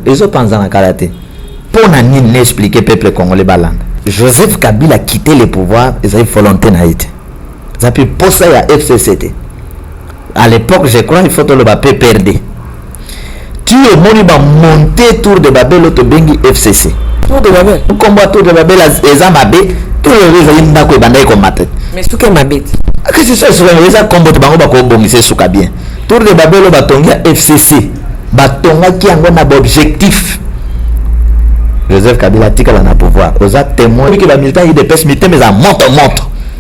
Ils ont pensé en karaté. Pour n'en expliquer peuple congolais balan. Joseph Kabila a quitté le pouvoir, ils avaient volonté naïte. Ils ont pu poser à FCCT. À l'époque, je crois, il faut que le Bapé perde. Tu es moni ba monter tour de Babel auto bengi FCC. Tour de Babel. Combat tour de Babel les amabé, tout le réseau inda ko bandai ko matet. Mais ce que mabit. Que c'est ça sur les combat bango ba ko bongise suka bien. Tour de Babel ba tonga FCC. Batonga qui a un objectif. Joseph Kabila tika na pouvoir. Aux témoins que la militant il dépêche militaire mais à moto.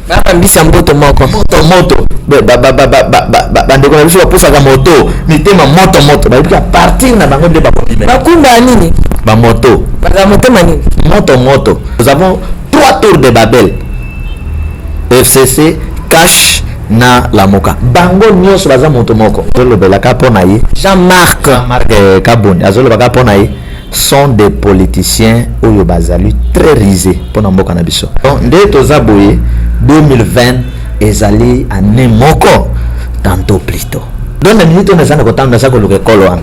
Ba ambisi moto moko. Moto. Bandeko na biso baposa ka moto. Militaire ma moto. Ba bika partir na bango de ba kopime. Ba kumba nini? Ba moto. Ba moto manini? Moto. Nous avons 3 tours de Babel. FCC cache na la moka bango nyos baza moto moko zolo belaka pona ye Jean-Marc Kaboni azolo baka pona ye sont des politiciens oyo bazali très risés pona mboka na biso donc nde toza boye 2020 ezali ane moko tantôt plus tôt donc na minute on ezana kotanda sa koluka ekolo wana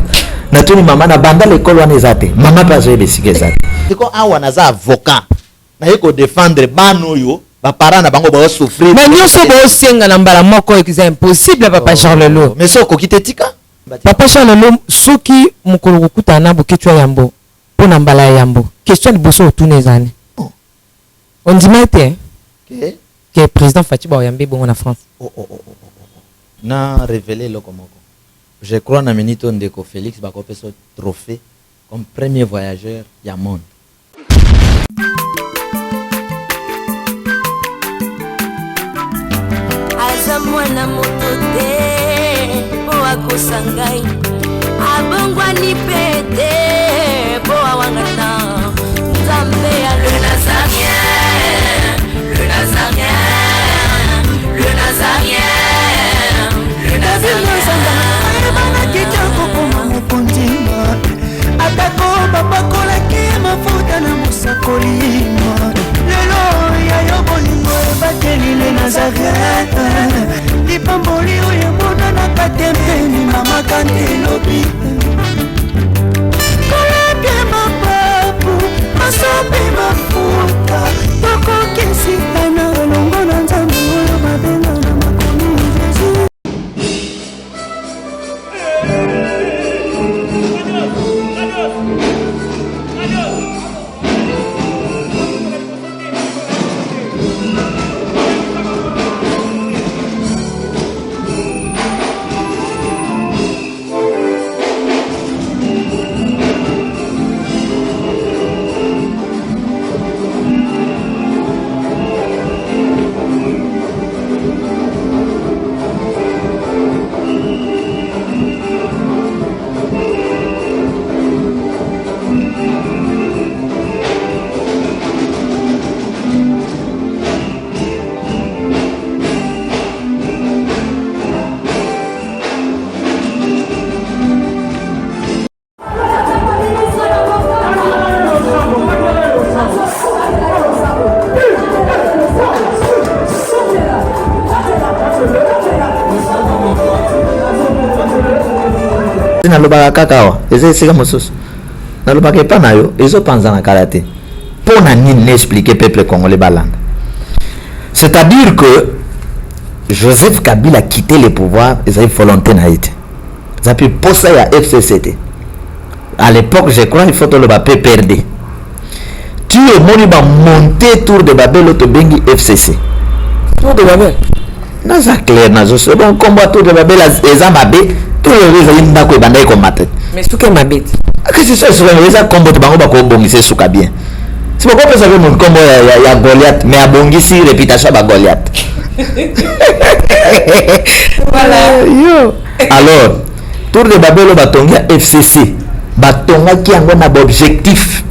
na tuni mama na banda lekolo wana ezate mama pa zo ebesike ezate diko awa naza avocat na yeko défendre bano yo ba parents na bango ba souffrir mais nyonso bo senga na mbala moko c'est impossible papa Charles Lelo mais soko kitetika papa Charles Lelo soki mukolo kutana boketwa yambo pona mbala yambo question de boso otune zane on dit matin que président Fatiba Oyambe bon en France na révélé le komoko je crois na minito ndeko Félix bakope so trophée comme premier voyageur ya monde. Mwana moto te po akosangai abongwani pete po awangana nzambe ya le nazarien bana kitoko koma mokondima atako bapakolaki mafuta na mosakolima lelo yayo bolingo ebateli le nazarien lipamboli oyo monanaka tempeni mama kandelobi kolabie mapapu masope mafuta tokokisikana longo na nzambe oyo babenga na makomi Jésus. Nalobaka kakawa eza esika mosusu nalobaka epa na yo ezopanza na karaté mpo na nini expliquer peuple congolais balanda c'est-à-dire que Joseph Kabila a quitté le pouvoir ezali volonté naïte ils ont pu poser à FCCT à l'époque je crois il faut que le Bapé perde tu es moni ba monter tour de Babel auto bengi FCC tour de Babel naza clair nazo c'est bon combat tour de Babel ezamabé tout le réseau inda ko bandai ko matet mais ce que mabit que c'est ça sur les combat bango ba ko bongise suka bien c'est pourquoi ça veut mon combat ya Goliath mais abongisi réputation ba Goliath voilà yo alors tour de Babel batonga FCC batonga qui a un objectif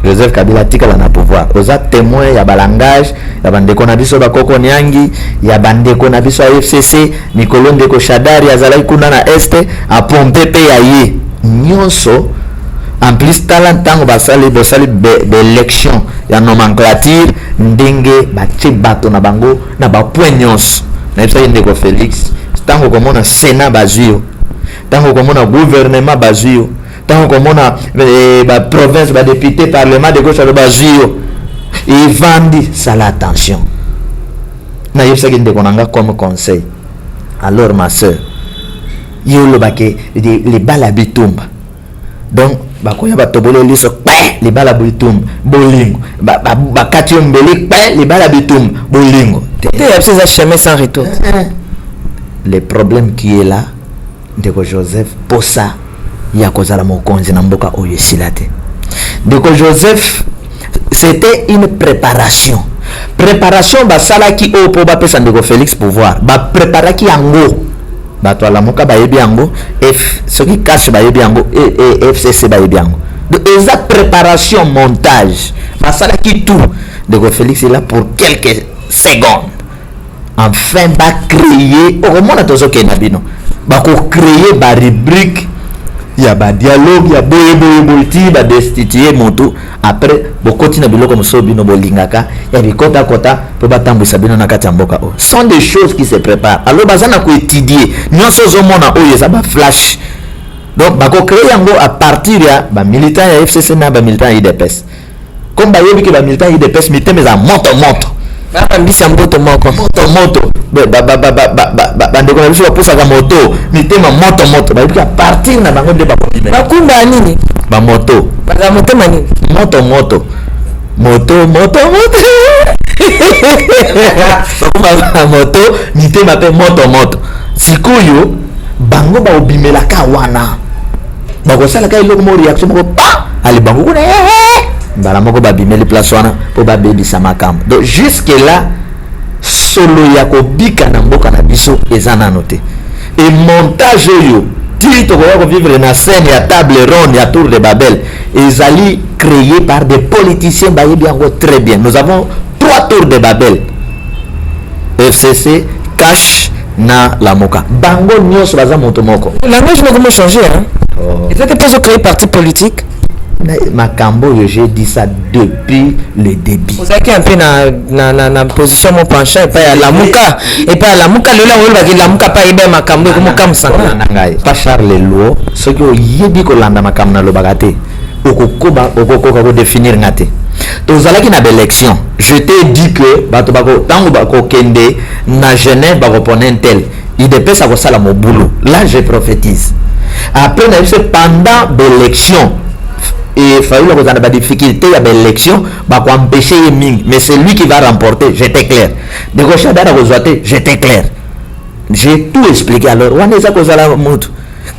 Joseph Kabila tika na pouvoir aux témoins ya balangage ya bandeko na biso bakoko nyangi ya bandeko na biso FCC Nikolo ndeko Shadari azalaki kuna na este a pompe pe ya ye nyonso en plus talent tango basali d'élection ya nomenclature ndenge batie bato na bango na ba point nyonso na biso ndeko Félix tango komona Sénat bazio tango komona gouvernement bazio tant comme on a la province, le député, parlement de gauche, et vendit ça l'attention. Na yebisa kende konanga comme conseil. Alors ma soeur, yo lo bake les bala bitumba. Donc bakoya batobolo liso les bala bitumba bolingo. Bakati ombeli les bala bitumba bolingo. C'est un chemin sans retour. Le problème qui est là, Ndeko Joseph, pour ça, il y a cause à la mokonzi na mboka oyo silate. Ndeko Joseph, c'était une préparation. Préparation basala ki o po ba pesa Ndeko Félix pouvoir. Ba prépara ki yango. Ba to la moka ba yebi yango, F ce qui cache ba yebi yango et FCC ba yebi yango. Donc exact préparation montage. Basala ki tout. Ndeko Félix est là pour quelques secondes. Enfin ba créer au monde tozo ke nabino. Ba ko créer ba rubrique. Il y a ba dialogue, il y a boye ba destituer moto après bokoti na biloko musobi no bolingaka ya bikota kota po batambisa bino na kati ya mboka o. Sont des choses qui se préparent. Alors bazana ko étudier nyonso zo mona oyo ça ba flash. Donc ba ko créer yango à partir ya ba militant ya FCC na ba militant ya IDPS. Comme ba yebi ke ba militant ya IDPS miteme za moto ambisi ya moto moko moto ndeko na biso bapusaka moto mitema moto bayebi a partir na bango nde bakobimela bakumba nini bamoto baza motema nini moto bakumba moto mitema mpe moto sikoyo bango baobimelaka wana bakosalaka eloko mo réaction moko pa ali bango kuna mbala moko babimeli place wana po babebisa makambo. Donc jusque là solo ya kobika na mboka na biso eza nano te. Et montage oyo ti tokoya ko vivre na scène ya table ronde ya tour de Babel ezali créé par des politiciens bayebi yango très bien. Nous avons 3 tours de Babel. FCC, Cash na Lamoka. Bango nyonso baza moto moko. Langage moko changer hein. Et ça pas créé parti politique. Makambo, j'ai dit ça depuis le début. Vous avez un peu na position mon penchant et pas à la mouka le là on va dire la mouka pas ibe makambo comme comme ça. Pas Charles Lelouo, ce que yebi ko landa makambo na lobagate. Okokoba ko définir ngate. Tozala ki na élection. Je t'ai dit que bato bako tango bako kende na Genève bako poner tel. Il dépend ça ko sala mo boulot. Là je prophétise. Après pendant l'élection et fallu que dans la difficulté il y a des élections bah pour empêcher Yeming mais c'est lui qui va remporter, j'étais clair de gauche à droite j'étais clair, j'ai tout expliqué. Alors on est à cause de la moto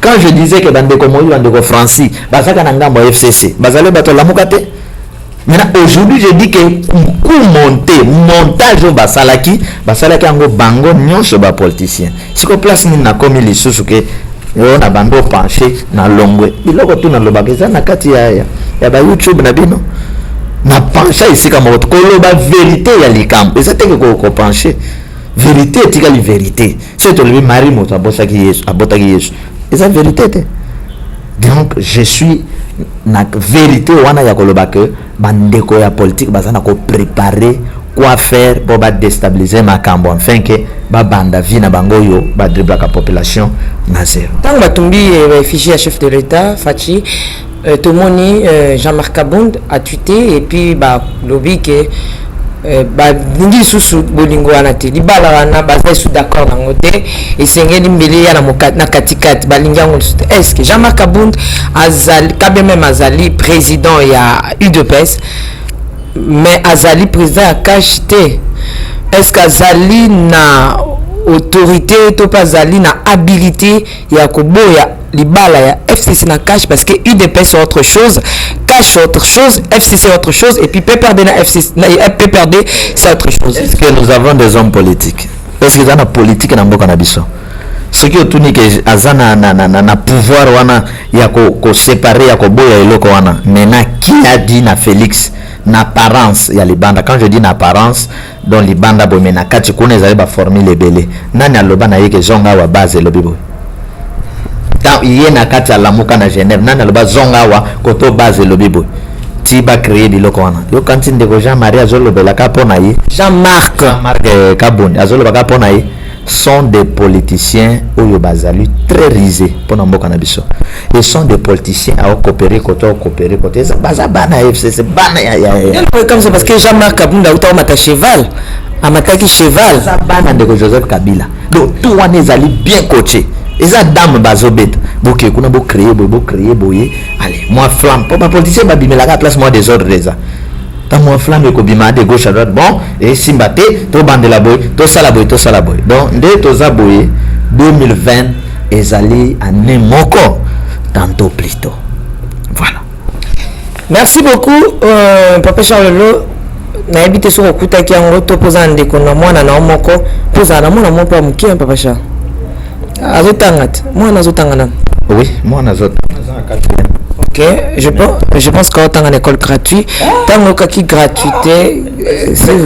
quand je disais que bande comme moi bande Francis bah ça kana ngambo FCC bah ça le bateau la mokate. Maintenant aujourd'hui je dis que coup montage au basalaki ango bango nyonso ba politicien si ko place ni na comme les sous que on a bando penché na longwe biloko tu na lobakeza na kati ya ba YouTube na bino na penché ici comme ko loba vérité ya likambo et ça te ko penché vérité tika li vérité c'est to le mari moto abotaki Yesu et ça vérité te. Donc je suis na vérité wana ya koloba que bandeko ya politique bazana ko préparer quoi faire pour déstabiliser makambo enfin que banda vie na bango yo ba dribla ka population na zéro. Tant batumbi fichier chef de l'État Fachi Tomoni Jean-Marc Kabound a tweeté et puis ba lobby que ba ningi susu bolingo wana te libala wana bazai sous d'accord nango te et sengeli mbeli ya na katikati balingi yango est-ce que Jean-Marc Kabound azali kabe même azali président ya UDPS mais azali président ya Cash te est-ce que azali na autorité to pas azali na habilité ya koboya libala ya FCC na Cash parce que UDPS c'est autre chose, Cash c'est autre chose, FCC c'est autre chose et puis PPRD na FCC na PPRD c'est autre chose. Est-ce que nous avons des hommes politiques? Est-ce que dans la politique na mboka na biso ce qui otuni que azana na pouvoir wana ya ko séparer ya ko boya eloko wana maintenant qui a dit na Félix na apparence ya libanda quand je dis na apparence donc libanda bo mena kati kuna ezali ba formule belé nani aloba na yeke zonga wa base lobibo tant yé na kati ya Lamuka na Genève nani aloba zonga wa koto base lobibo ti ba créer biloko wana yo kanti ndeko Jean-Marie azolobela ka pona ye Jean-Marc Kabound azolobaka pona ye sont des politiciens oyo bazali très risés pour mboka na biso. Ils sont des politiciens à coopérer côté ça baza bana FCC bana ya comme ça parce que Jean-Marc Abunda uta mata cheval amataki cheval ça bana de Joseph Kabila. Donc tout wana ezali bien coaché. Eza dame bazobeta boke kuna bo créer boye allez moi flamme pour ma politicien ba bimela ka place moi des ordres déjà. Tant moi flamme ko bima de gauche à droite bon et simbate to bandela boy to sala boy donc nde to za boy 2020 ezali année moko tantôt plus tôt. Voilà. Merci beaucoup Papa Charles Lo na habité sur okuta ki yango to poza ndeko na mwana na moko poza na mwana moko muki Papa Charles azotangata mwana azotangana. Oui, mwana azotangana. Ok, je pense qu'on a une école gratuite. Tant que qui gratuité, c'est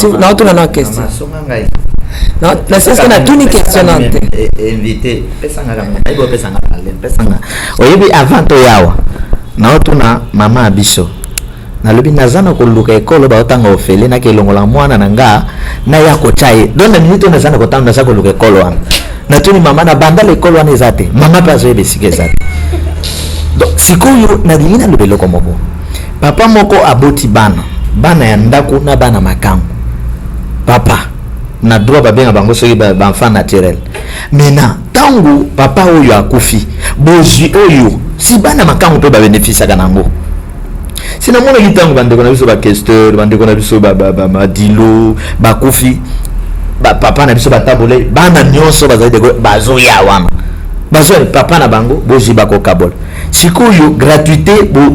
non tout la question. Non, c'est ce qu'on a tout une question. Invité, oui, avant to yawa. Na otuna mama abiso. Na lobi nazana ko luka école ba otanga ofele na ke longola mwana nanga na yako chai. Donne minute nazana ko tanga za ko luka école wana. Na tuni mama na banda l'école wana ezate. Mama pa zo besike ezate. Donc sikoyo na dingina lobelo komoko papa moko aboti bana ya ndako na bana makango papa na droit ba benga bango soki ba enfant naturel mena tangu papa oyo akufi bozi oyo si bana makango pe ba bénéfice kana ngo sina mona kitango bandeko na biso ba questeur bandeko na biso ba madilo ba kufi ba papa na biso ba tabole bana nyonso bazali de bazo ya wana bazo papa na bango bozi bako kabol sikoyo gratuité bo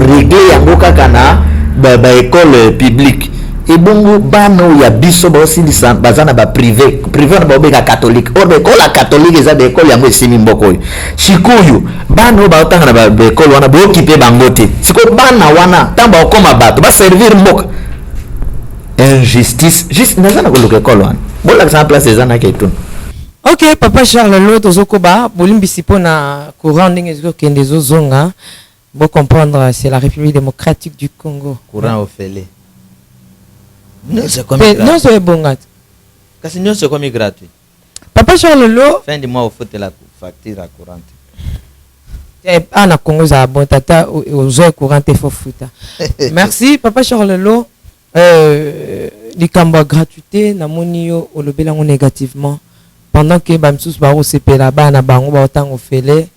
régler yango kaka na ba école publique et bongo bano ya biso ba aussi bazana ba privé na ba obeka catholique or école catholique eza ba école yango esimi mboko yo sikoyo bano ba otanga na ba école wana bo occupé bango te sikoyo bana wana tamba okoma bato ba servir mboka injustice juste nazana ko école wana bola sa place ezana ketun. Ok, Papa Charles Lo tozokoba bolimbisi pona courant ndenge ezokende zonga bo comprendre c'est la République démocratique du Congo. Courant ofele. Non, c'est bon gat. Kasi non c'est comme gratuit. Papa Charles Lo fin du mois au faut la facture à courant. Na Congo za bon tata au courant te faut futa. Merci Papa Charles Lo likambo gratuité na moni yo olobela ngo négativement. Pendant que Bamsous Baro CP là-bas, na bango ba otang ofele.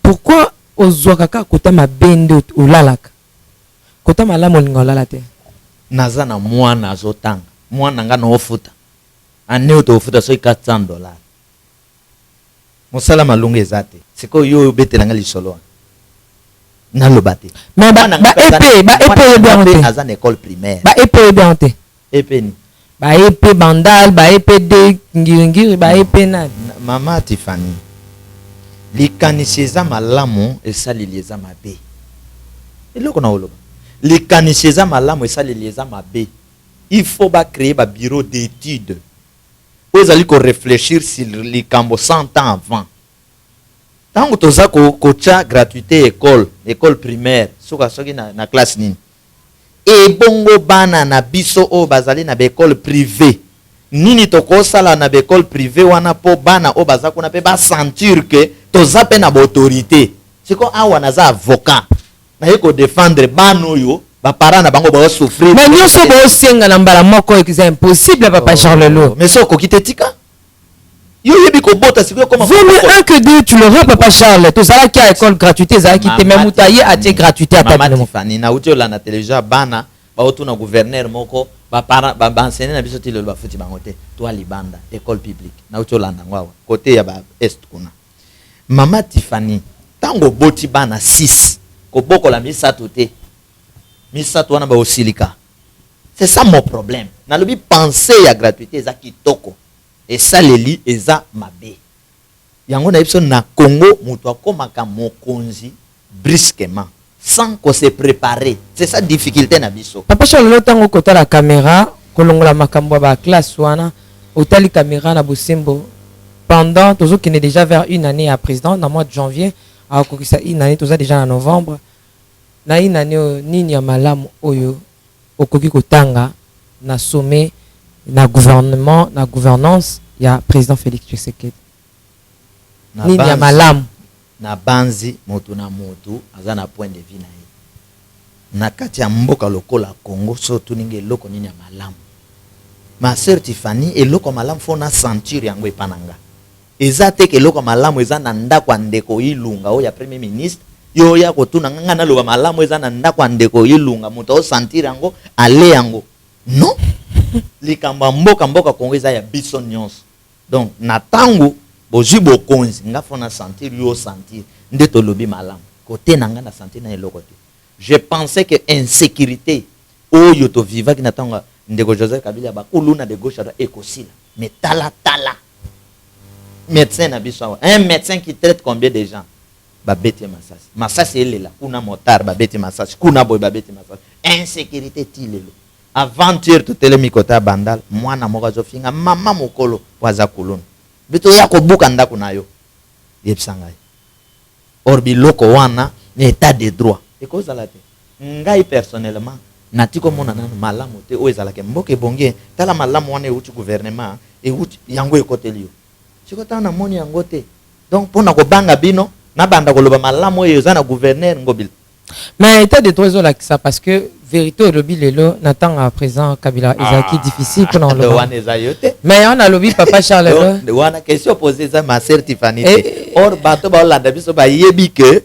Pourquoi ozwaka kota ma bende o lalaka? Kota mala molinga lalate. Nazana mwana azotanga. Mwana nga no ofuta. Ane oto ofuta so $400. Mosala malunga ezate. Siko yo betelanga lisolo. Na lobate. Mais ba épée bien azana école primaire. Ba épée bien te. Épée ni. Ba épée bandal, ba épée de ngiri ba épée na Mama Tiffany. Likanisieza malamu esalilieza mabe. Eloko na oloba. Likanisieza malamu esalilieza mabe. Il faut ba créer ba bureau d'études. Vous allez ko réfléchir sur likambo 100 ans avant. Tango toza ko kocha gratuité école primaire, soka soki na classe nini. Et bongo bana na biso o bazali na école privée. Nini toko sala na école privée wana po bana o bazako na pe ba sentir que toza pe na autorité. Siko awa na za avocat. Na yeko défendre bano yo ba parents na bango ba souffrir. Mais nyonso bo senga na mbala moko c'est impossible Papa Charles Lo. Mais soko kitetika. Yo yebi ko bota siko comme vaut mieux un que deux tu l'auras Papa Charles. To sala ki école gratuité za ki te même mutaye a te gratuité à ta Mama Tiffany na uti la na télévision bana ba otuna gouverneur moko ba para ba enseigner na biso ti le ba futi bangote toi libanda école publique na uti la ngwa côté ya ba est kuna. Mama Tiffany tango boti bana 6 ko boko la misato te misato wana ba osilika. C'est ça mon problème. Na lobi penser ya gratuité za kitoko et ça leli eza mabe. Yango na biso na Congo muto akomaka mokonzi brusquement sans qu'on se préparer. C'est ça difficulté na biso. Papa Charles Lo tango kota la caméra kolongola makambo ba classe wana otali caméra na Bosembo pendant toujours qui est déjà vers une année à président dans mois de janvier a kokisa une année tout ça déjà en novembre na une année nini ya malamu oyo okoki kotanga na sommet na gouvernement na gouvernance ya président Félix Tshisekedi nini ya malamu na banzi moto na moto aza na point de vue na ye na kati ya mboka lokola Congo so tuninge eloko nini ya malamu ma sœur Tiffany eloko malamu fo na sentir yango epananga eza te ke eloko malamu eza na ndako ndeko Ilunga oya premier ministre yo ya kotuna ngana loba malamu eza na ndako ndeko Ilunga moto o sentir yango ale yango non likamba mboka Congo eza ya biso nyonso donc na tango bozi bokonzi nga fona sentir yo sentir ndeto lobi malamu côté nanga na sentir na eloko te je pensais que insécurité oyo to viva ki natanga ndeko Joseph Kabila ba kuluna de gauche à ekosila mais tala médecin na biso un médecin qui traite combien de gens ba beti masasi elela kuna motard ba beti masasi kuna boy ba beti masasi insécurité tilelo aventure to telemikota bandal mwana moko zofinga mama mokolo waza kuluna bito ya kobuka ndako nayo yebsangai or biloko wana ni état de droit ekozala te ngai personnellement natiko mona nanu malamu te o ezala ke mboke bonge tala malamu wana euti gouvernement euti yango ekotelio chikota na moni yango te donc pona ko banga bino na banda ko loba malamu oyo za na gouverneur ngobil mais état de droit là ça parce que vérité au lobby lelo natanga à présent Kabila ezaki difficile pour on le mais on a lobby papa Charles le wana question posée ça ma certificanité or bato ba landa biso ba yebi que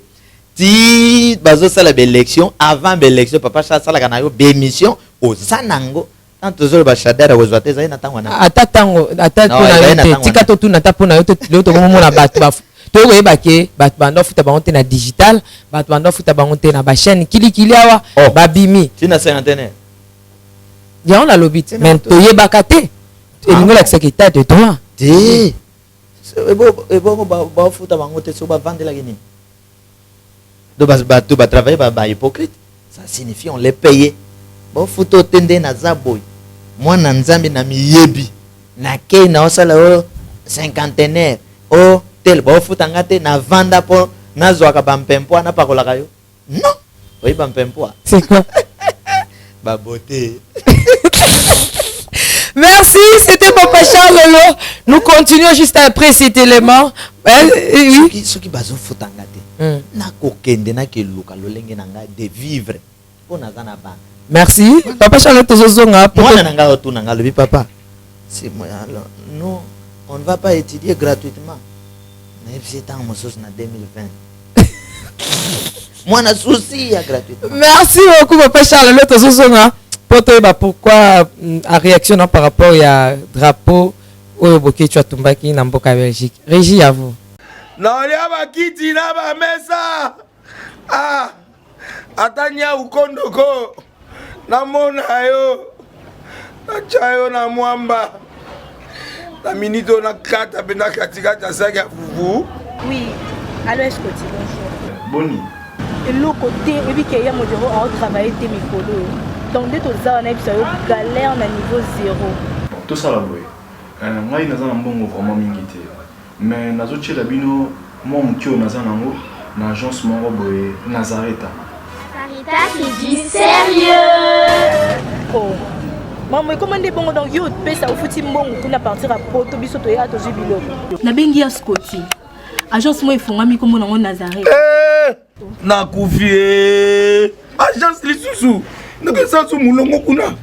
ti bazo sala élection avant l'élection papa Charles sala kana yo bémission au sanango tant toujours ba shadara wo zoate za natanga na atatango atatango tika to tuna tapona yo to mo na bato ba to yeba ke bato bando futa bango te na digital bato bando futa bango te na ba chaîne kili awa babimi tina cinquantenaire ya on a lobby mais to yeba kate elingo la secrétaire de droit te ebo ba futa bango te so ba vendre la gini do ba travailler ba hypocrite ça signifie on les payer ba futa tende na zaboy mwana nzambe na miyebi na ke na osala o cinquantenaire o tel ba futanga te na vanda po na zwaka ba mpempo na pakola kayo non oui ba mpempo c'est quoi ba beauté. Merci, c'était Papa Charles Lolo. Nous continuons juste après cet élément. Ce qui bazo futanga te na kokende na keluka lolenge nanga de vivre po na zana ba. Merci. Papa Charles tozozonga mwana nanga otuna nanga lobi papa. C'est moi alors non, on ne va pas étudier gratuitement. Mais c'est en 2020. Moi, na souci gratuitement. Merci beaucoup, Papa Charles. Pourquoi en réaction par rapport à drapeau au boké tu as tombé qui n'a pas Belgique. Régie à vous. Non, il y a pas qui dit là ba mesa. Ah, atanya ukondoko. Na mona yo. Na chayo na mwamba. La minute on a 4 à peine 4 à 5 à vous. Oui, alors est-ce que tu bonjour. Boni. Et l'autre côté, et puis qu'il y a mon bureau à travailler tes micros. Donc dès que tu as un galère à niveau 0. Tout ça là, boy. Moi, il y a un bon vraiment mingité. Mais dans autres chez Labino, moi, mon tio n'a pas l'agence mon boy Nazareta. Sarita, c'est du sérieux. Oh. Maman, comment est bon donc yo pe ça au fouti mbongo kuna partir à poto biso to ya to jibilo. Na bengi ya Scotty. Agence moi ifongami comme na Nazareth. Na kufie. Agence li susu. Ndeke ça su mulongo kuna.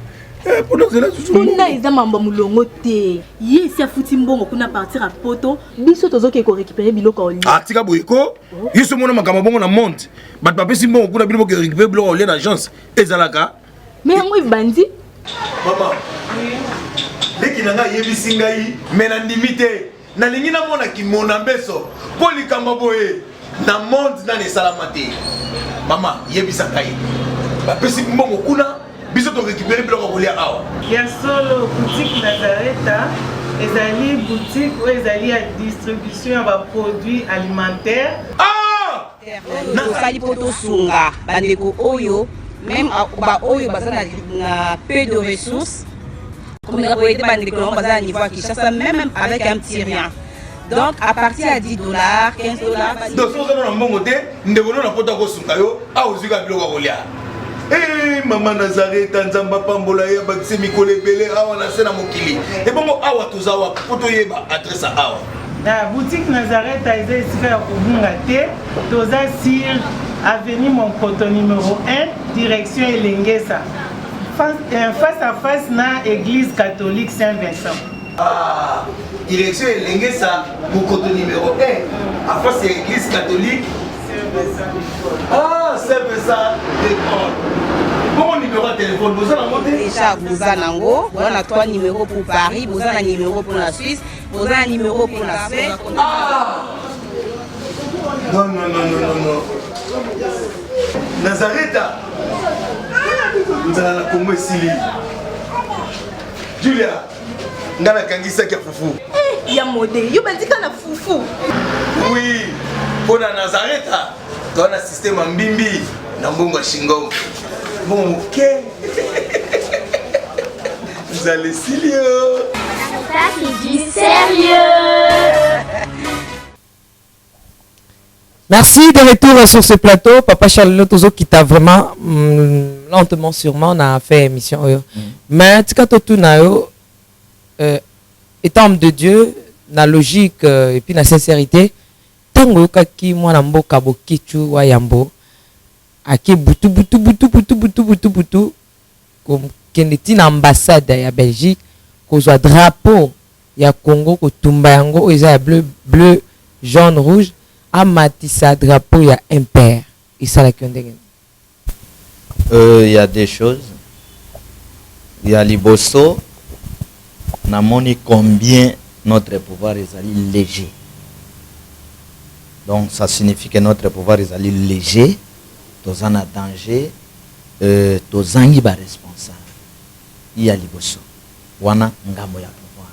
Pour cela susu. Kuna eza mamba mulongo te. Ye si afuti mbongo kuna partir à poto biso tozo ke ko récupérer biloko oli. Ah tika boyiko. Yiso mona makamba bongo na monte. Bat papa si mbongo kuna biloko récupérer biloko oli na agence. Ezalaka. Mais moi bandi. Maman, leki nanga yebisi ngai mena ndimite na lingi na mona ki mona beso poli kamba boye na monde na ne salamate. Maman, yebisa ngai ba pesi mbongo kuna biso to récupérer biloko kolia awa. Ya solo boutique Nazareta ezali boutique ou ezali à distribution ya produits alimentaires. Ah! Na sali poto sunga bandeko oyo même ba oyo bazana na peu de ressources comme la poété bandeko on bazana niveau qui ça même avec un petit rien. Donc à partir à $10, $15 donc so na mbongo te ndeko na poto ko sunga yo a ozika biloko kolia. Eh maman Nazareth nzamba pambola ya bakise mikolo ebele awa na sena mokili. Et bongo awa tozawa poto yeba adresse awa. La boutique Nazareth a été ici à Kubungate, Toza sur avenue Monkoto numéro 1, direction Elengesa. Face à face na église catholique Saint-Vincent. Ah, direction Elengesa, Monkoto numéro 1, à face de l'église catholique Saint-Vincent. Ah, Saint-Vincent d'école. Bon numéro de téléphone, vous avez monté déjà vous avez on a 3 numéros pour Paris, vous avez un numéro pour la Suisse, vous avez un numéro pour la Suède. Ah non. Nazareth, vous allez la Congo Sili. Julia, ngana kangisa kia fufu. Ya modé, yo bandika na fufu. Oui, pour la Nazareth, tu as un système en bimbi, dans Bongo Shingo. Bon, ok. Vous allez sérieux. Ça c'est du sérieux. Merci de retour sur ce plateau. Papa Charles Tozo qui t'a vraiment lentement sûrement on a fait émission. Mais tu étant homme de Dieu, la logique et puis la sincérité, tango kaki mwana mboka bokichu wa yambo aki butu comme keneti na ambassade ya Belgique kozwa drapeau ya Congo ko tumba yango eza bleu jaune rouge amatisa drapeau ya impair isala kyondenge. Il y a des choses. Il y a liboso namoni combien notre pouvoir est léger. Donc ça signifie que notre pouvoir est léger. Tous en danger, tous en iba responsable. Il y a liboso. Wana ngambo ya pouvoir.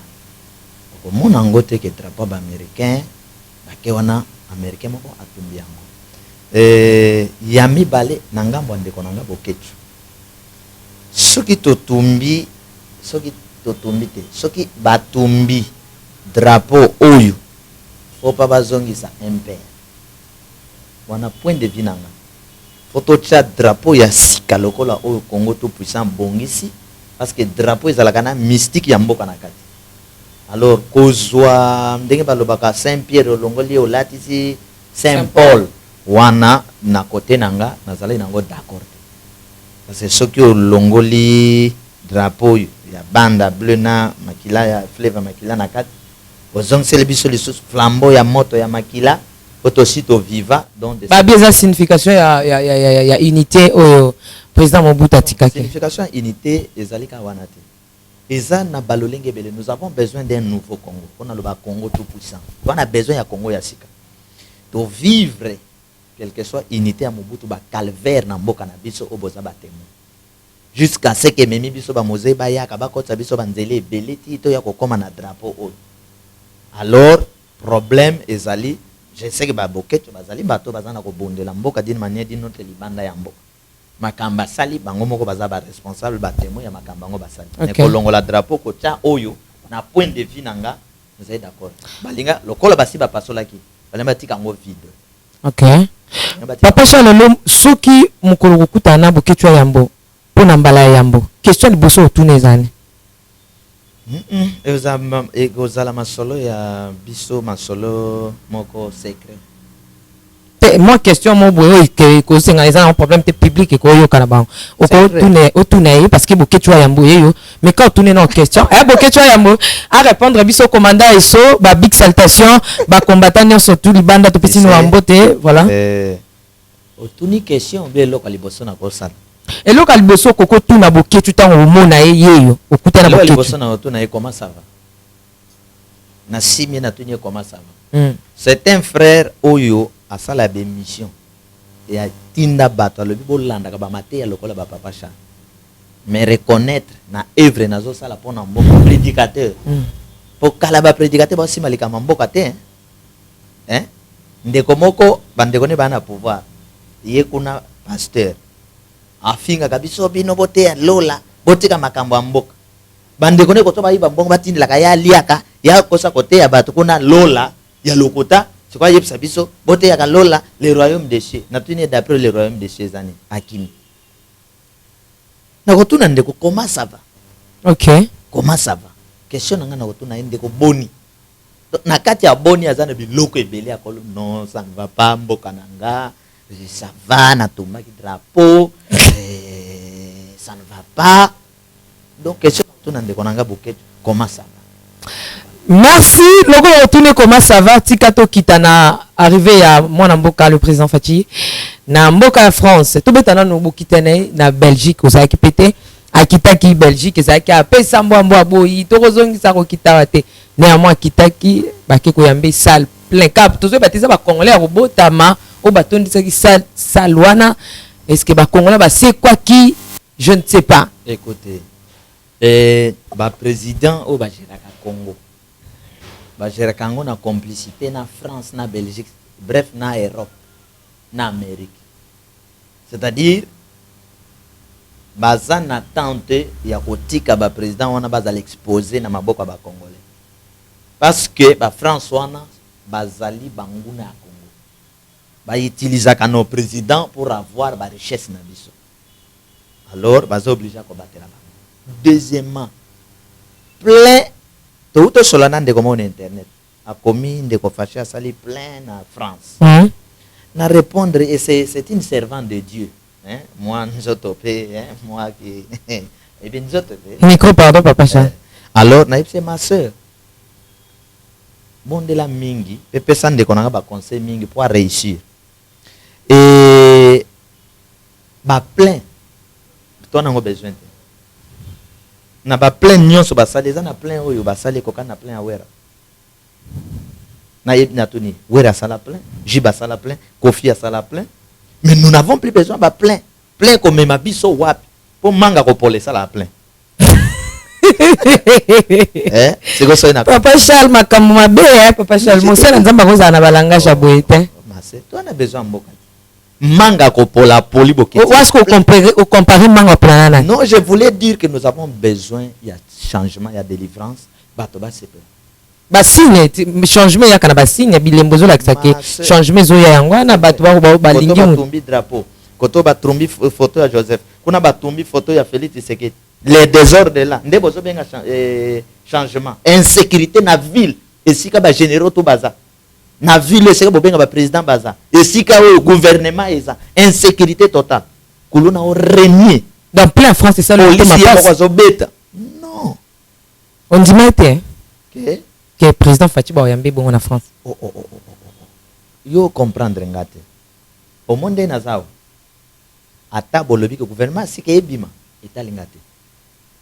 Ko mona ngote ke drapeau ba américain, ba ke wana américain moko atumbi yango. Yami bale na ngambo ndeko nanga boketu. Soki totumbi te, soki batumbi drapeau oyo faut pas bazongisa impair. Wana point de vue nanga. Faut tcha drapeau ya sika lokola oyo Congo tout puissant bongisi parce que drapeau ezalaka na mystique ya mboka na kati. Alors kozwa ndenge balobaka Saint-Pierre olongoli olatisi Saint-Paul wana na côté nanga nazali nango d'accord. Parce que soki olongoli drapeau ya banda bleu na makila ya fleuve makila na kati ozong celebiso lisusu flambeau ya moto ya makila Otosito viva donc ba bien signification ya unité au président Mobutu atikaki. Signification unité ezalika wanate. Eza na balolenge bele nous avons besoin d'un nouveau Congo. On a le Congo tout puissant. On a besoin ya Congo ya sika. To vivre quelque soit unité à Mobutu ba calvaire na mboka na biso oboza ba témoin. Jusqu'à ce que memi biso ba mozé ba ya ka ba kota biso ba nzele beleti to ya kokoma na drapeau o. Alors problème ezali je sais que baboketo bazali bato bazana ko bondela mboka d'une manière d'une autre libanda ya mboka makamba sali bango moko baza ba responsable ba témoin ya makamba ngo basali ne kolongola drapeau ko tia oyo na point de vue nanga nous êtes d'accord balinga lokola basi ba pasolaki balemba tika ngo vide. OK papa Charles soki mukolo kokutana boketo yambo pona mbala yambo question liboso otunezani Egozala masolo ya biso masolo moko secret. Moi question mon boy que cause un problème public et koyo kana o ko tourner parce que boketu yambo yo mais quand tourner non question boketu yambo à répondre biso commandant eso ba big salutation ba combattant surtout libanda to petit no ambote voilà o tuni question be local bosso na ko sala et local bosso koko tuna boketu tango mona yeyo okuta na boketu bosso na tuna comment ça va na simi na tuni comment ça va c'est un frère oyo a sala be mission et a tinda bato le bibo landa ka ba maté ya lokola ba papa cha mais reconnaître na œuvre nazo sala pona mboka prédicateur pour kala ba prédicateur ba simalika mboka te hein ndeko moko bandeko ne bana pouvoir ye kuna pasteur afinga kabiso bino bote ya lola botika makambo ya mboka bandeko ne koto ba iba mbongo batindela ka ya liaka ya kosa kote ya bato kuna lola ya lokota c'est quoi yepsa biso bote ya ka lola le royaume des cieux na tuni d'après le royaume des cieux ani akimi nakotuna ndeko comment ça va. OK. Comment ça va? Question nanga nakotuna ndeko boni. Na kati ya boni azana biloko ebele akolo non ça ne va pas mboka nanga. Ça va na tomba ki drapeau. Ça ne va pas. Donc question nakotuna ndeko nanga boket comment ça va? Merci. Logo retourner comment ça va? Tikato kitana arrivé à mon mboka le président Fachi. Na mboka France. Tout betana no bokitane na Belgique aux akipete. Akitaki Belgique ezaki apesa mbwa boyi tokozongisa ko kitawate. Néanmoins kitaki bakeko yambe salle plein cap. Tozo batiza ba congolais ya robotama o batondisa ki salle wana. Est-ce que ba congolais ba c'est quoi qui je ne sais pas. Écoutez. Ba président au ba Géraka Congo. Ba Géraka Congo na complicité na France na Belgique, bref na Europe, na Amérique. C'est-à-dire baza na tente ya kotika ba président wana baza l'exposer na maboko ba congolais. Parce que ba France wana bazali banguna ya Congo. Ba utiliser nos président pour avoir ba richesse na biso. Alors baza obligé ko battre là. Deuxièmement, plein tout solana de comment internet a commis de faché à sali plein en France. Na répondre et c'est une servante de Dieu. Hein? Moi nous topé hein? Moi qui et bien nous topé. Micro pardon papa Charles. Alors na c'est ma sœur. Bon de la mingi, pepe san de konanga ba conseil mingi pour réussir. Et ba plein. Toi n'a besoin. Na ba plein nyonso basali za na plein oyo basali koka na plein awera na yeb na toni wera sala plein jiba sala plein kofi sala plein mais nous n'avons plus besoin ba plein comme ma biso wapi pour manga ko pole sala plein c'est quoi ça na papa Charles makambo mabe papa Charles mosala nzamba koza na balanga chaboete mais toi on a besoin mboka manga kopola poli boketi. Est-ce qu'on compare manga planana? Non, je voulais dire que nous avons besoin, il y a changement, il y a délivrance. Batoba c'est peu. Ba signe changement ya kana ba signe bilembozo la kisake changement zo ya yangwana batoba ba lingi mu. Tombi drapeau. Koto ba tombi photo ya Joseph. Kuna ba tombi photo ya Félix Tshisekedi. Les désordres là. Ndebo zo benga changement. Insécurité na ville. Et si ka ba généraux to baza. Na ville c'est que ba président baza et si ka au gouvernement eza insécurité totale kuluna o régner dans plein France c'est ça le thème. Non on dit matin que président Fachi ba yambe bon en France yo comprendre ngate au monde na zao ata bolobi que gouvernement si ke ebima etalingate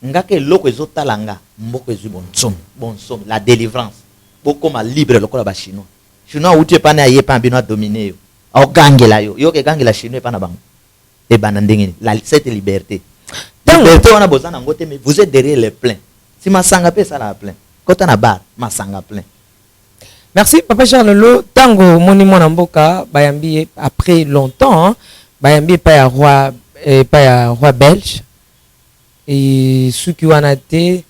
ngake loko ezotalanga mboko ezu bon somme la délivrance beaucoup ma libre lokola ba chinois chinois utie pana ye pa bino dominer yo au gangela yo ke gangela chinois pana bango e banandengeni la cette liberté on a besoin ngote mais vous êtes derrière les pleins si masanga pe ça la plein kota na bar masanga plein. Merci papa Charles Lo tango moni mona mboka bayambi après longtemps hein, bayambi pa ya roi belge et suki wana te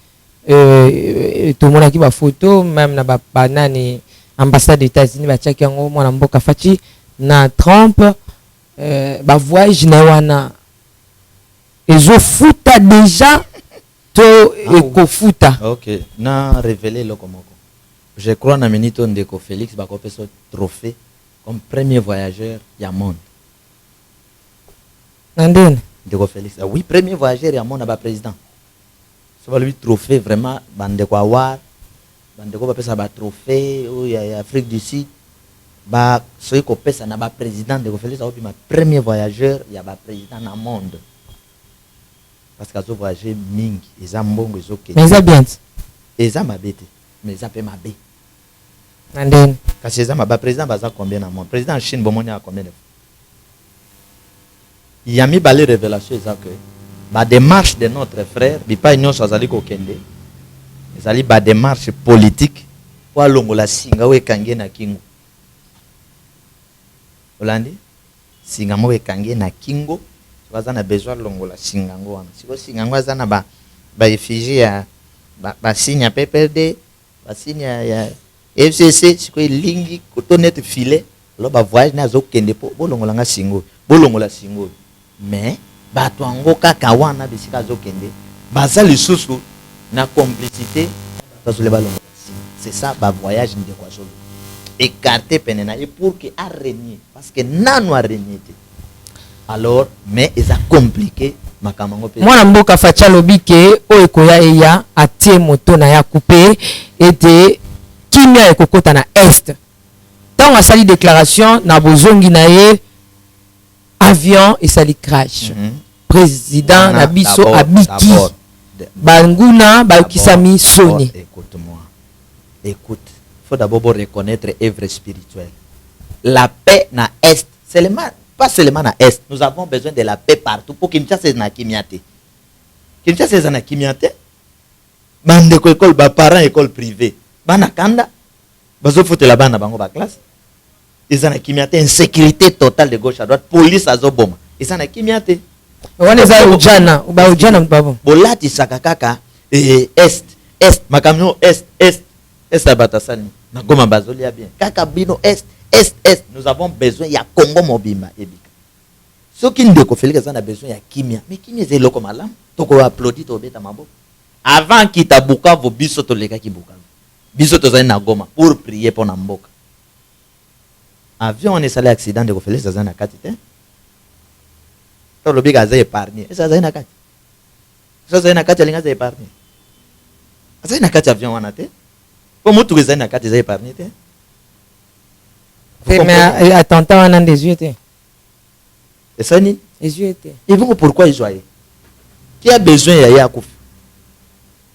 tout mona ki ba photo même na ba banani ambassade des États-Unis batiaki yango mwana mboka Fachi na Trump ba voyage na wana ezofuta déjà to ekofuta. OK na révélé lokomoko je crois na minute ndeko Félix bakope so trophée comme premier voyageur ya monde nandene ndeko Félix oui premier voyageur ya monde ba président so ba lui trophée vraiment bandeko award bandeko bapesa ba trophée ou ya Afrique du Sud ba soki kopesa na ba président de Félix aopi ma premier voyageur ya ba président na monde parce que azo voyager mingi eza mbongo ezoke mais eza bien eza mabete mais eza pe mabe and then kasi eza ba président baza combien na monde président en Chine bomoni a combien de fois il y a mis balé révélation eza que ba démarche de notre frère bipa nyonso azali ko kende ezali ba démarche politique pour alongola singa we kange na kingo Olandi singa mo we kange na kingo baza na besoin longola singa ngo wana siko singa ngo azana ba effigie ya ba signe PPRD ba signe ya FCC siko lingi koto net filet lo ba voyage na zo kende po bolongola nga singo bolongola singo mais bato yango kaka wana bisika azokende baza lisusu na complicité bazole balongo. C'est ça ba voyage ndeko azolo écarté penena et pour que a régner parce que nanu a régner. Alors mais ça compliqué makamango pe mwana mboka facha lobike o ekoya eya atie moto na ya couper ete kimia ekokota na est tant asali déclaration na bozongi na ye avion esali crash président na biso abiki banguna bakisami soni. Écoute-moi, écoute, faut d'abord reconnaître œuvre spirituelle. La paix na est seulement, pas seulement na est, nous avons besoin de la paix partout pour Kinshasa na kimiate. Kinshasa na kimiate. Bande ko école ba parents école privée. Bana kanda bazo fote la bana bango ba classe. Ils ont kimiate insécurité totale de gauche à droite, police azo boma. Ils ont kimiate. Wana za ujana, ba ujana mbabo. Bolati sakakaka est makamno est abatasani. Na goma bazolia bien. Kaka bino est. Nous avons besoin ya Congo mobimba ebika. Ce qui ndeko Félix a besoin ya kimia. Mais kimia c'est loko malam. Toko applaudir to beta mabo. Avant qu'il tabuka vo biso to leka ki buka. Biso to zana goma pour prier pour namboka. Avion on est salé accident de Félix zana katite. To lobiga za épargner. Ça zana kati. Ça zana kati linga za épargner. Zana kati avion wana te. Pour mutu zana kati za épargner te. Mais attentat on a des yeux. Et ça ni les yeux étaient. Et vous pourquoi ils joyeux? Qui a besoin ya Yakouf?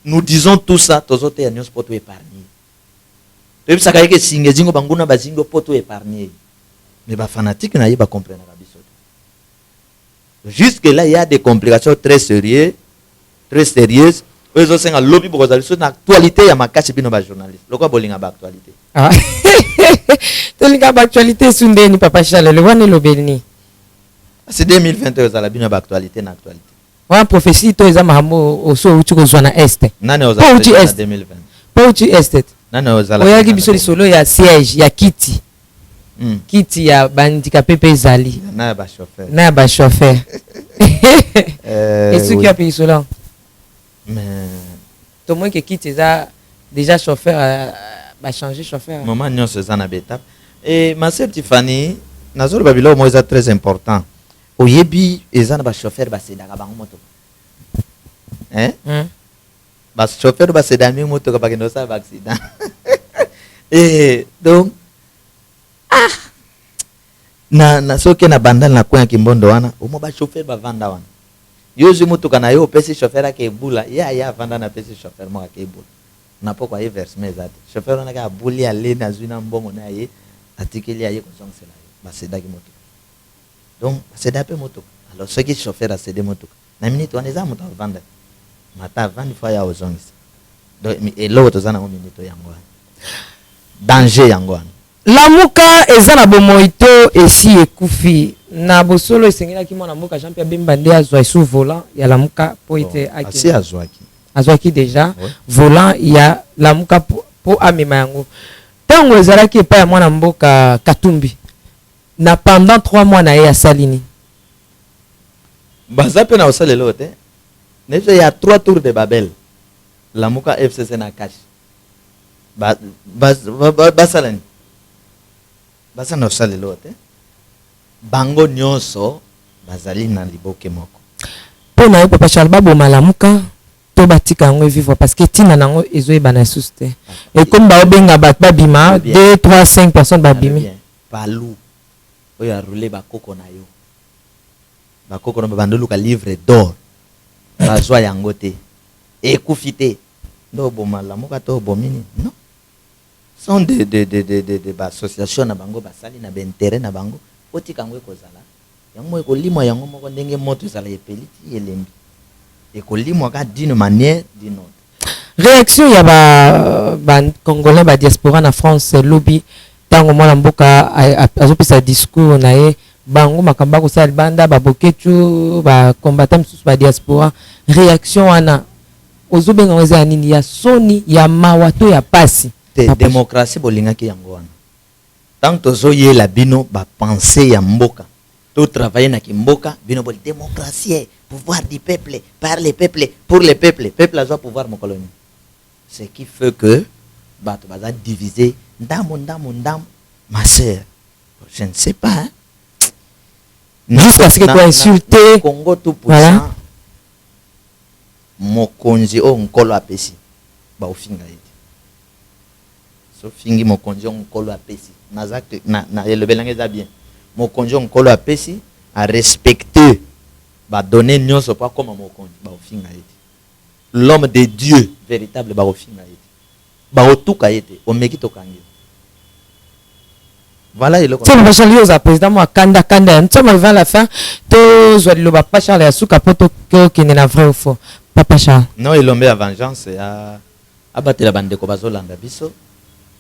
Nous disons tout ça, tous autres agneaux pour tout épargner. Depuis ça que singe zingo banguna bazingo pour tout épargner. Mais ba fanatique na yeba comprendre la biso. Jusque là il y a des complications très sérieuses. Eux aussi un lobby pour ça sur l'actualité ya makachi bino ba journaliste. Lokwa bolinga ba actualité. Ah. Tolinga ba actualité sundeni papa Charles le wane lobelni. C'est 2021 za la bino ba actualité na actualité. Wa prophétie to eza mahamo oso uchuko zwana est. Nani oza en 2020. Pas uchi est. Nani oza la. Oyaki biso solo ya siège ya kiti. Kiti ya bandika pepe zali. Na ba chauffeur. Na ba chauffeur. Et ce qui a payé cela. Mais tout le monde qui quitte déjà chauffeur va changer chauffeur. Maman nous c'est ça na beta. Et ma sœur Tiffany, nazolo babilo moi c'est très important. Oyebi ezana ba chauffeur ba sedaka bango moto. Hein? Ba chauffeur ba sedami moto ka bakendo sa accident. Et donc na soke na bandal na kwa kimbondo wana, omo ba chauffeur ba vanda wana. Yozi mutu kana yo pesi chauffeur ake bula ya vanda na pesi chauffeur mo ake bula na poko ay verse mezate chauffeur ona ka buli ale na zuna mbongo na ye atikeli aye ko songsela ba sedaki moto donc seda pe moto alors ce qui chauffeur a cédé moto na minute wana za moto vanda mata vandi fa ya ozongisa donc et l'autre zana mo minute yango danger yango lamuka ezana bomoito esi ekufi na bosolo esengelaki mwana mboka Jean Pierre Bemba nde azwa esu volant ya lamuka po ete aki azwaki déjà volant ya lamuka po amema yango tango ezalaki epai ya mwana mboka Katumbi na pendant 3 mois na ye asalini baza pe na osalelo te neje ya 3 tours de Babel lamuka FCC na cash basalani basa na osalelo te bango nyonso bazali na liboke moko po na yo papa Charles babo malamuka to batika yango vivre parce que tina nango ezoyeba na susu te et comme baobenga bato babima 2, 3, 5 personnes babimi palu oyo arule bakoko na yo bakoko na bandoluka livre d'or bazwa yango te ekufi te ndo bomalamuka to bomini non sont des associations na bango basali na intérêt na bango otika ngo ekozala yango ekolimwa yango moko ndenge moto ezala epeliti elembi ekolimwa ka d'une manière d'une autre. Réaction ya ba congolais ba diaspora na France lobby tango mwana mboka azopesa discours na ye bango makamba ko sala banda ba boketu ba combattant sous ba diaspora réaction wana ozobenga ngeza nini ya soni ya mawato ya pasi démocratie bolingaki yango wana tant tozo ye la bino ba penser ya mboka tout travailler na kimboka bino bol démocratie pouvoir du peuple par les peuples pour les peuples peuple a pouvoir mon colonie ce qui fait que bato baza diviser ndamo ma sœur je ne sais pas hein? Jusqu'à ce que tu insulté Congo tout pour voilà. ça mokonzi o nkolo apesi ba ofinga ete so fingi mokonzi o nkolo apesi nazak na elobelanga za bien mokonzi o nkolo apesi a respecter ba donner nyonso pas comme mokonzi ba ofinga ete l'homme de Dieu véritable ba ofinga ete ba otuka ete omeki tokangi voilà il c'est le Charles Yoza président moi kanda nous sommes arrivés à la fin to zwa lo papa Charles ya suka poto qui n'est vrai ou faux papa Charles non il lombe à vengeance ya abatela bandeko bazolanda biso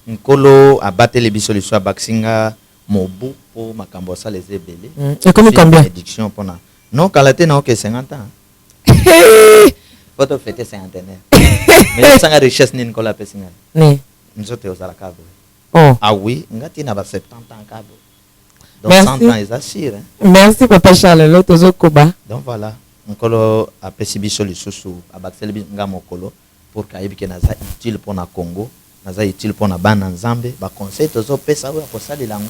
nkolo abatele biso liso baksinga mobu po makambo ça les ebele et comme combien édiction pona non kalate na OK 50 ans faut fêter cinquantenaire mais ça a richesse ni nkola pesinga ni nzote osala kabo oh ah oui ngati na ba 70 ans kabo donc 100 ans ils assurent hein? Merci papa Charles l'autre zokoba donc voilà nkolo apesi biso lisusu abakseli binga mokolo pour kayebi ke naza utile pona Congo naza utile pona bana nzambe ba conseil tozo pesa oyo kosalela ngo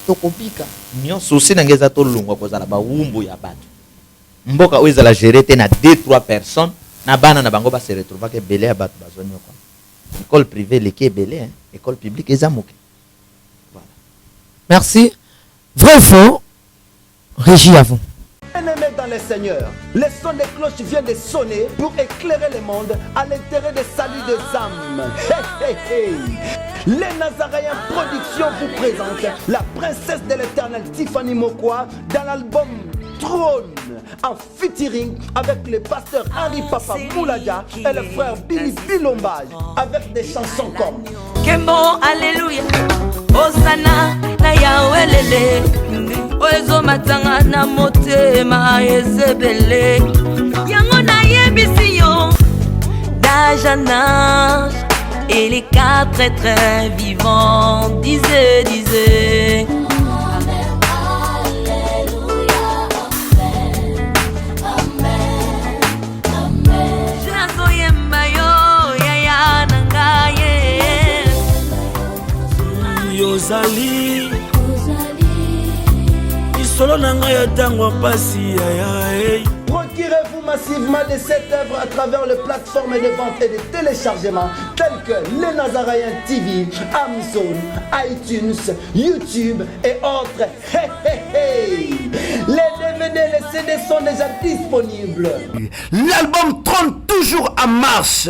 tokobika nyonso aussi nangeza to lungwa kozala ba wumbu ya bato mboka oyo ezala gérer te na 2-3 personnes na bana na bango ba se retrouver ke belé ya bato bazonyo kwa école privée leki belé hein école publique ezamuke voilà merci vrai faux régie à vous Bien-aimés dans le Seigneur, le son des cloches vient de sonner pour éclairer le monde à l'intérêt des saluts des âmes. Hey, hey, hey. Les Nazaréens Productions vous présentent la princesse de l'éternel Tiffany Mokwa dans l'album Trône en featuring avec le pasteur Henri Papa Mouladia et le frère Billy Bilombage avec des chansons comme Kembo Alléluia Osana na Yahweh Oezo matanga na motema ezebele Yango na yebisi yo d'âge en âge et les quatre êtres vivants disaient Yozali Isolo nanga ya tango pasi ya Procurez-vous massivement de cette œuvre à travers les plateformes de vente et de téléchargement telles que Les Nazaréens TV, Amazon, iTunes, YouTube et autres. Hey, hey, hey. Les DVD et les CD sont déjà disponibles. L'album Trône toujours en marche.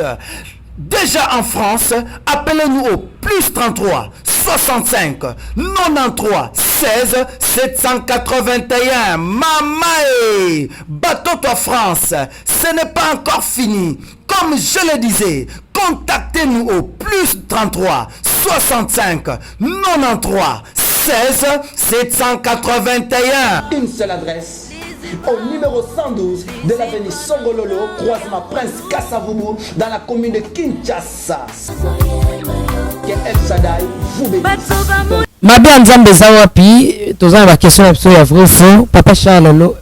Déjà en France, appelez-nous au plus 33 65 93 16 781. Mamae, bateau-toi France, ce n'est pas encore fini. Comme je le disais, contactez-nous au plus 33 65 93 16 781. Une seule adresse. Au numéro 112 de l'avenue Songololo, croisement Prince Kassavubu, dans la commune de Kinshasa. Que El Shaddai vous bénisse. Mabe Nzambe za wapi toza ba question absolue ya vrai ou faux papa Charles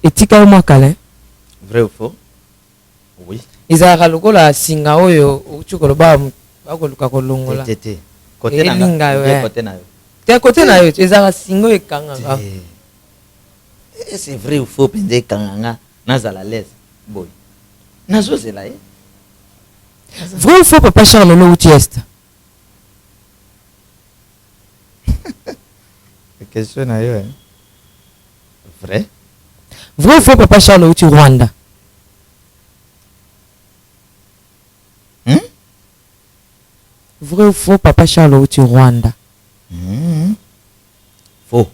etika mo kala vrai ou faux oui izaka lokola singa oyo uchukolo ba akoluka kolongola tete côté na côté na yo te côté na yo izaka singo ekanga c'est vrai ou faux pende kanganga nazala l'aise boy nazozela vrai ou faux papa Charles uti est question na yo vrai vrai ou faux papa Charles uti Rwanda vrai ou faux papa Charles uti Rwanda faux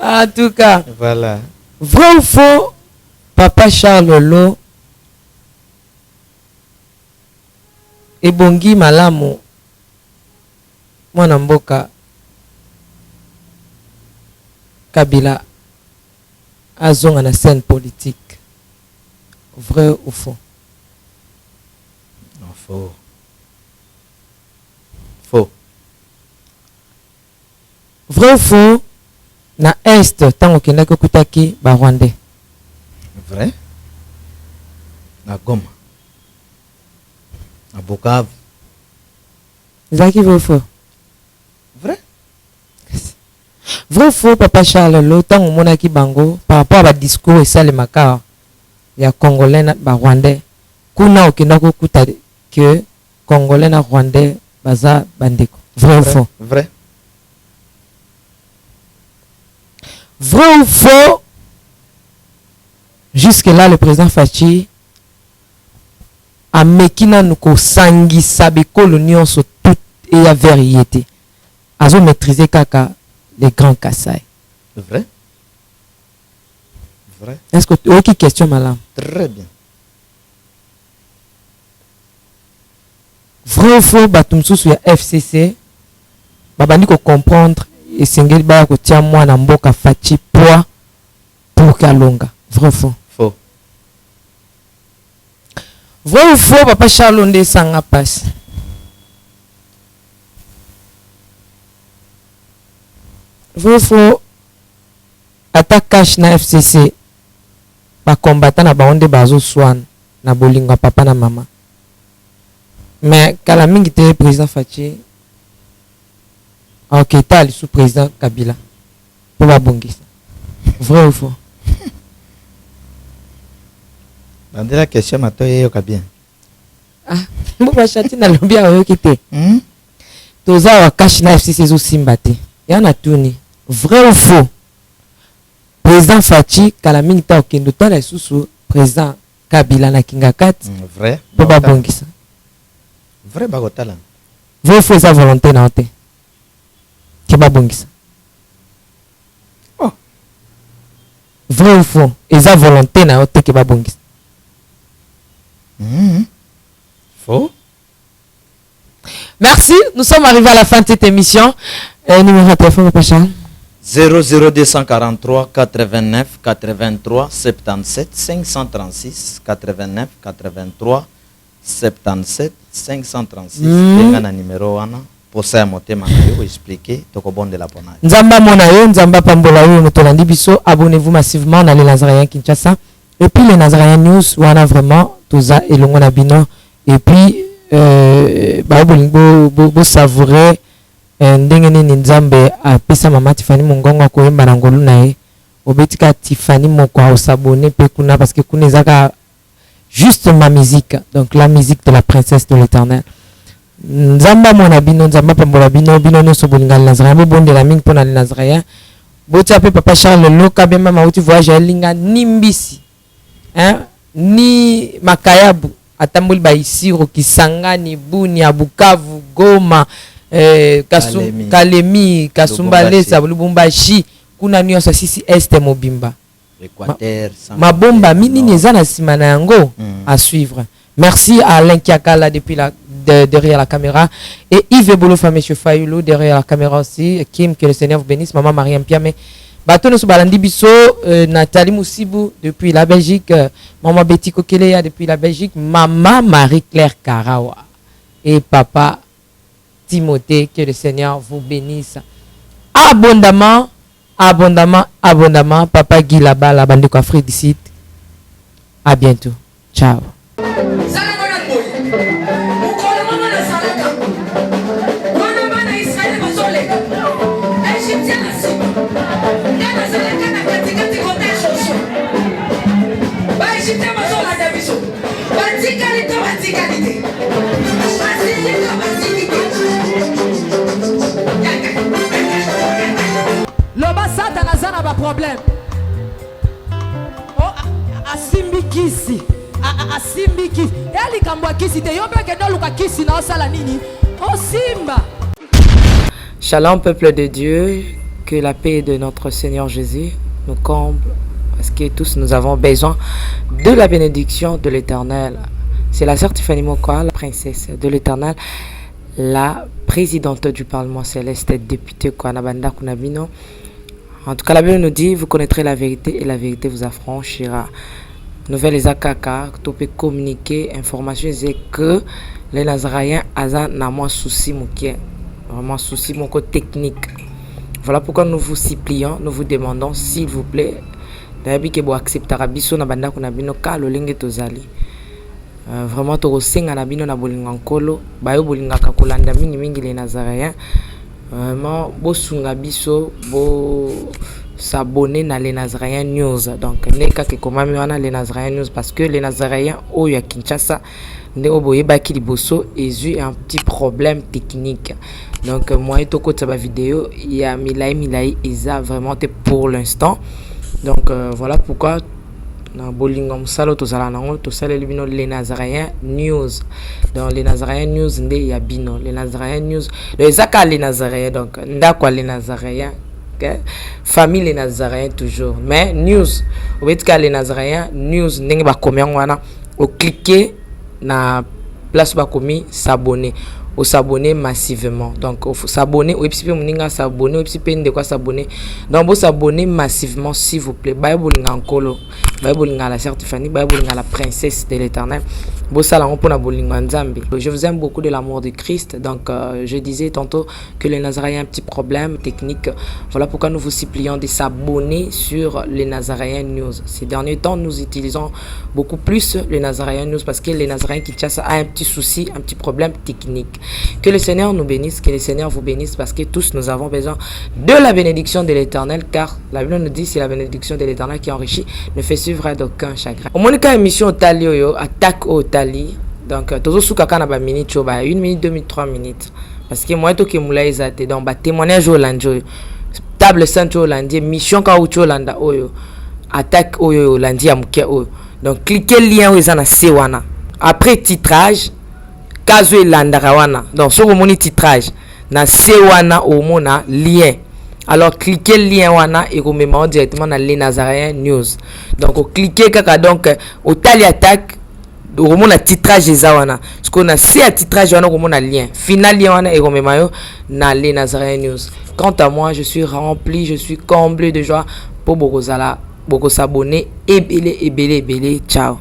en tout cas voilà vrai ou faux papa Charles Lo ebongi malamu mwana mboka Kabila azonga na scène politique vrai ou faux non faux faux Vrai ou faux? Na est tango kenda kokutaki ba Rwandais. Vrai? Na Goma. Na Bukavu. Zaki vrai ou faux? Vrai? Vrai ou faux, Papa Charles, le tango monaki bango par rapport à ba discours et ça le makar ya Congolais na ba Rwandais. Kuna okenda kokuta que Congolais na Rwandais baza bandeko. Vrai ou faux? Vrai. Vrai ou faux? Jusque-là, le président Fachi a mekina nuko sangi sabe colonion sur tout et la vérité. Azo maîtriser kaka les grands Kassai. Vrai? Vrai. Est-ce que aucune question madame? Très bien. Vrai ou faux? Batumsusu ya FCC babandi ko comprendre et sengeli ba ko tia mwana mboka Fachi poids pour Kalonga. Vrai ou faux? Faux. Vrai ou faux, Papa Charles Ndé Sanga passe? Vrai ou faux, attaque cash na FCC ba combattant na baonde bazo swan na bolingo papa na mama. Mais kala mingi te président Fachi ok tal sous président Kabila pour ba bongisa. Vrai ou faux? La question maintenant est bien. Ah, moi chati na lobby a okite. Toza wa cash na FCC zo simbate. Yana tuni. Vrai ou faux? Président Fachi kala mingi ta okendo tala susu président Kabila na kingakat. Vrai. Pour bongisa. Vrai bagotala. Vrai ou faux sa volonté na ote. Ki bongisa. Oh. Vrai ou faux? Eza volonté na ote ki bongisa. Faux. Merci, nous sommes arrivés à la fin de cette émission. Numéro de téléphone, Papa Charles. 00243 89 83 77 536 89 83 77 536. Tengana numéro wana posa ya motema yo expliquer tokobonde la pona. Nzamba mona yo, nzamba pambola yo motolandi biso, abonnez-vous massivement dans les Nazariens Kinshasa et puis les Nazariens News wana vraiment toza elongo na bino et puis ba bo savourer ndenge nini nzambe apesa mama Tiffany Mongongo koyemba na ngolu na ye obetika Tiffany moko osabone pe kuna parce que kuna ezaka juste ma musique, donc la musique de la princesse de l'Éternel. Nzamba mona bino, nzamba pambola bino, bino nyonso bolinga le Nazarien bo bonde la mingi pona le Nazarien boti ape Papa Charles loka bema mauti voyage elinga nimbisi hein ni makayabu atamboli ba isiro Kisangani Bunia Bukavu Goma Kalemi Kasumbalesa Lubumbashi kuna nyonso sisi este mobimba Équateur mabomba minini eza na sima na yango à suivre. Merci à Alain Kiakala depuis derrière la caméra et Yves Bolofa monsieur Fayulu derrière la caméra aussi. Kim, que le Seigneur vous bénisse. Maman Mariam Piame Batono Subalandi Bisso, Nathalie Moussibou depuis la Belgique, Maman Betty Kokeleya depuis la Belgique, Maman Marie-Claire Karawa et Papa Timothée, que le Seigneur vous bénisse abondamment, abondamment, abondamment. Papa Guy là-bas, la bande de Afrique d'ici. À bientôt. Ciao. Loba Satan azana ba problème. Oh asimbi kisi. Asimbi kisi. Eli kambwa kisi te yobe ke doluka kisi na osala nini? Oh simba. Shalom peuple de Dieu, que la paix de notre Seigneur Jésus nous comble parce que tous nous avons besoin de la bénédiction de l'Éternel. C'est la sœur Tiffany Mokoa, la princesse de l'Éternel, la présidente du Parlement céleste, députée Kwanabanda Kunabino. En tout cas, la Bible nous dit, vous connaîtrez la vérité et la vérité vous affranchira. Nouvelle Ezakaka, tu peux communiquer, information, c'est que les Nazariens ont un souci, vraiment souci technique. Voilà pourquoi nous vous supplions, nous vous demandons, s'il vous plaît, d'ailleurs que vous acceptera biso na banda kuna bino ka lolenge tozali. Vraiment to senga na bino na bolinga nkolo, bayo bolinga ka kolanda mingi les Nazaréens. Vraiment bosunga biso bo s'abonner na les Nazaréens News. Donc neka ke komami wana les Nazaréens News parce que les Nazaréens oyo ya Kinshasa nde oboye baki liboso ezu un petit problème technique. Donc moi et toko taba vidéo il y a milai eza vraiment pour l'instant. Donc voilà pourquoi na bolinga musalo tozala nango tosala libino les Nazaréens News. Donc les Nazaréens News nde ya bino les Nazaréens News les zaka les Nazaréens donc ndakwa les Nazaréens famille les Nazaréens toujours mais news au fait que les Nazaréens News ndenge ba komia wana o cliquer na place ba komi s'abonner au s'abonner massivement donc il faut s'abonner au epipe moninga s'abonner au epipe de quoi s'abonner donc vous s'abonner massivement s'il vous plaît bible ngakolo bible ngala certifiée bible ngala princesse de l'Éternel bo sala on pona bolinga nzambe. Je vous aime beaucoup de l'amour de Christ. Donc je disais tantôt que les Nazaréens ont un petit problème technique. Voilà pourquoi nous vous supplions de s'abonner sur les Nazaréens News. Ces derniers temps nous utilisons beaucoup plus les Nazaréens News parce que les Nazaréens Kinshasa a un petit souci, un petit problème technique. Que le Seigneur nous bénisse, que le Seigneur vous bénisse parce que tous nous avons besoin de la bénédiction de l'Éternel car la Bible nous dit c'est la bénédiction de l'Éternel qui enrichit ne fait suivre d'aucun chagrin. Au moins quand émission Talio attaque au Tali donc toujours sous kaka ba minute choba 1 minute 2 minutes 3 minutes parce que moi to ke mula ezate donc ba témoignage Hollande table sainte Hollande mission ka ucho Hollande oyo attaque oyo Hollande ya muke oyo donc cliquez lien oyo za na se wana après titrage kazo elandaka wana donc soko moni titrage na se wana omona lien alors cliquez lien wana et vous mettez directement dans les Nazaréens News donc cliquez kaka donc au tali attaque au moment titrage ezawana parce qu'on a c'est à titrage wana au moment lien final lien wana et vous mettez dans les Nazaréens News. Quant à moi je suis rempli, je suis comblé de joie pour beaucoup s'abonner et belé ciao.